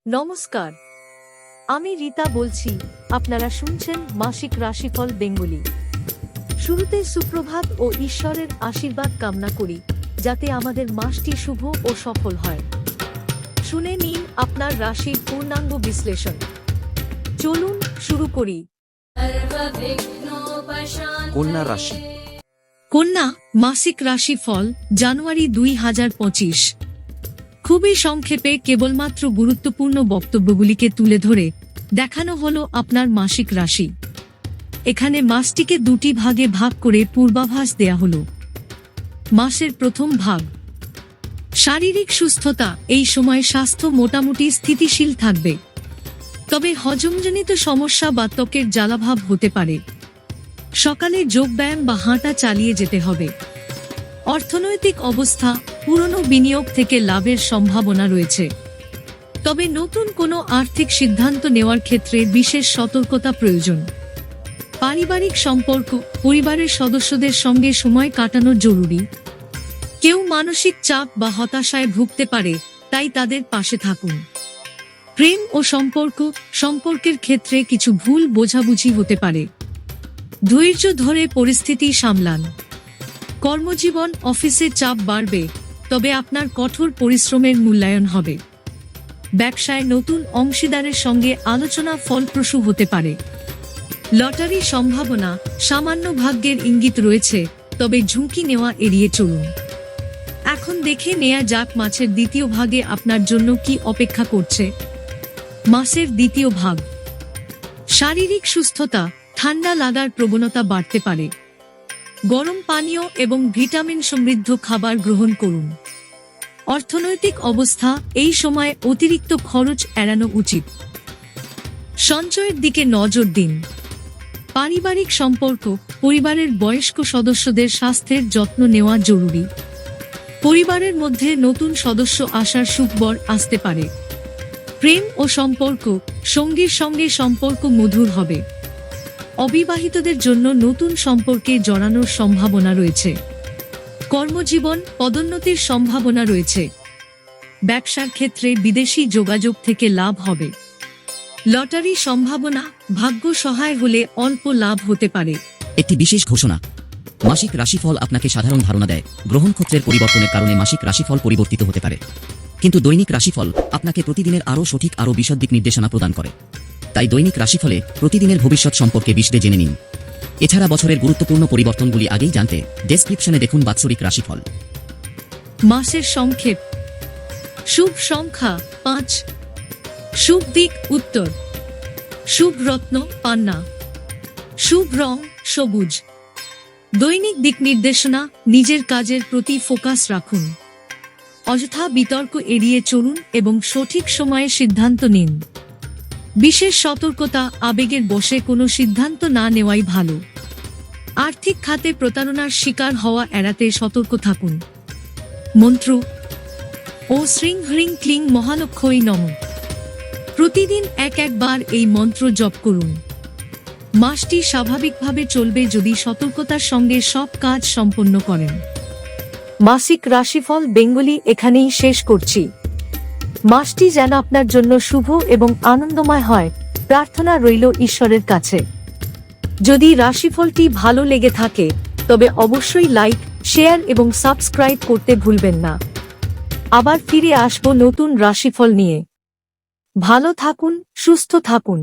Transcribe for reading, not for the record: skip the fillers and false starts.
নমস্কার, আমি রীতা বলছি। আপনারা শুনছেন মাসিক রাশিফল বেঙ্গলি। শুরুতে সুপ্রভাত ও ঈশ্বরের আশীর্বাদ কামনা করি যাতে আমাদের মাসটি শুভ ও সফল হয়। শুনে নিন আপনার রাশির পূর্ণাঙ্গ বিশ্লেষণ। চলুন শুরু করি। কন্যা রাশি। কন্যা মাসিক রাশিফল জানুয়ারি 2025। খুবই সংক্ষেপে কেবলমাত্র গুরুত্বপূর্ণ বক্তব্যগুলিকে তুলে ধরে দেখানো হলো আপনার মাসিক রাশি। এখানে মাসটিকে দুটি ভাগে ভাগ করে পূর্বাভাস দেয়া হলো। মাসের প্রথম ভাগ, শারীরিক সুস্থতা। এই সময় স্বাস্থ্য মোটামুটি স্থিতিশীল থাকবে, তবে হজমজনিত সমস্যা বা ত্বকের জ্বালাভাব হতে পারে। সকালে যোগব্যায়াম বা হাঁটা চালিয়ে যেতে হবে। অর্থনৈতিক অবস্থা, পুরনো বিনিয়োগ থেকে লাভের সম্ভাবনা রয়েছে, তবে নতুন কোনো আর্থিক সিদ্ধান্ত নেওয়ার ক্ষেত্রে বিশেষ সতর্কতা প্রয়োজন। পারিবারিক সম্পর্ক, পরিবারের সদস্যদের সঙ্গে সময় কাটানো জরুরি। কেউ মানসিক চাপ বা হতাশায় ভুগতে পারে, তাই তাদের পাশে থাকুন। প্রেম ও সম্পর্কের ক্ষেত্রে কিছু ভুল বোঝাবুঝি হতে পারে। ধৈর্য ধরে পরিস্থিতি সামলান। কর্মজীবন, অফিসে চাপ বাড়বে, তবে আপনার কঠোর পরিশ্রমের মূল্যায়ন হবে। ব্যবসায় নতুন অংশীদারের সঙ্গে আলোচনা ফলপ্রসূ হতে পারে। লটারি সম্ভাবনা, সামান্য ভাগ্যের ইঙ্গিত রয়েছে, তবে ঝুঁকি নেওয়া এড়িয়ে চলুন। এখন দেখে নেয়া যাক মাসের দ্বিতীয় ভাগে আপনার জন্য কি অপেক্ষা করছে। মাসের দ্বিতীয় ভাগ, শারীরিক সুস্থতা। ঠান্ডা লাগার প্রবণতা বাড়তে পারে। গরম পানীয় এবং ভিটামিন সমৃদ্ধ খাবার গ্রহণ করুন। অর্থনৈতিক অবস্থা, এই সময় অতিরিক্ত খরচ এড়ানো উচিত। সঞ্চয়ের দিকে নজর দিন। পারিবারিক সম্পর্ক, পরিবারের বয়স্ক সদস্যদের স্বাস্থ্যের যত্ন নেওয়া জরুরি। পরিবারের মধ্যে নতুন সদস্য আসার সুখবর আসতে পারে। প্রেম ও সম্পর্ক, সঙ্গীর সঙ্গে সম্পর্ক মধুর হবে। অবিবাহিতদের জন্য নতুন সম্পর্কে জড়ানোর সম্ভাবনা রয়েছে। কর্মজীবন, পদোন্নতির সম্ভাবনা রয়েছে। ব্যবসার ক্ষেত্রে বিদেশি যোগাযোগ থেকে লাভ হবে। লটারি সম্ভাবনা, ভাগ্য সহায় হলে অল্প লাভ হতে পারে। একটি বিশেষ ঘোষণা। মাসিক রাশিফল আপনাকে সাধারণ ধারণা দেয়। গ্রহনক্ষত্রের পরিবর্তনের কারণে মাসিক রাশিফল পরিবর্তিত হতে পারে, কিন্তু দৈনিক রাশিফল আপনাকে প্রতিদিনের আরও সঠিক, আরও বিশদ দিক নির্দেশনা প্রদান করে। তাই দৈনিক রাশিফলে প্রতিদিনের ভবিষ্যৎ সম্পর্কে বিশদে জেনে নিন। এছাড়া বছরের গুরুত্বপূর্ণ পরিবর্তনগুলি আগেই জানতে ডেসক্রিপশনে দেখুন বাৎসরিক রাশিফল। মাসের সংক্ষেপ। শুভ সংখ্যা 5, শুভ দিক উত্তর, শুভ রত্ন পান্না, শুভ রং সবুজ। দৈনিক দিক নির্দেশনা, নিজের কাজের প্রতি ফোকাস রাখুন। অযথা বিতর্ক এড়িয়ে চলুন এবং সঠিক সময়ে সিদ্ধান্ত নিন। বিশেষ সতর্কতা, আবেগের বশে কোনো সিদ্ধান্ত না নেওয়াই ভালো। আর্থিক খাতে প্রতারণার শিকার হওয়া এড়াতে সতর্ক থাকুন। মন্ত্র: ও শ্রীং হ্রিং ক্লিং মহালক্ষ্মী নমঃ। প্রতিদিন একবার এই মন্ত্র জপ করুন। মাসটি স্বাভাবিকভাবে চলবে যদি সতর্কতার সঙ্গে সব কাজ সম্পন্ন করেন। মাসিক রাশিফল বেঙ্গলি এখানেই শেষ করছি। মাসটি যেন আপনার জন্য শুভ এবং আনন্দময় হয়, প্রার্থনা রইল ঈশ্বরের কাছে। যদি রাশিফলটি ভালো লেগে থাকে তবে অবশ্যই লাইক, শেয়ার এবং সাবস্ক্রাইব করতে ভুলবেন না। আবার ফিরে আসব নতুন রাশিফল নিয়ে। ভালো থাকুন, সুস্থ থাকুন।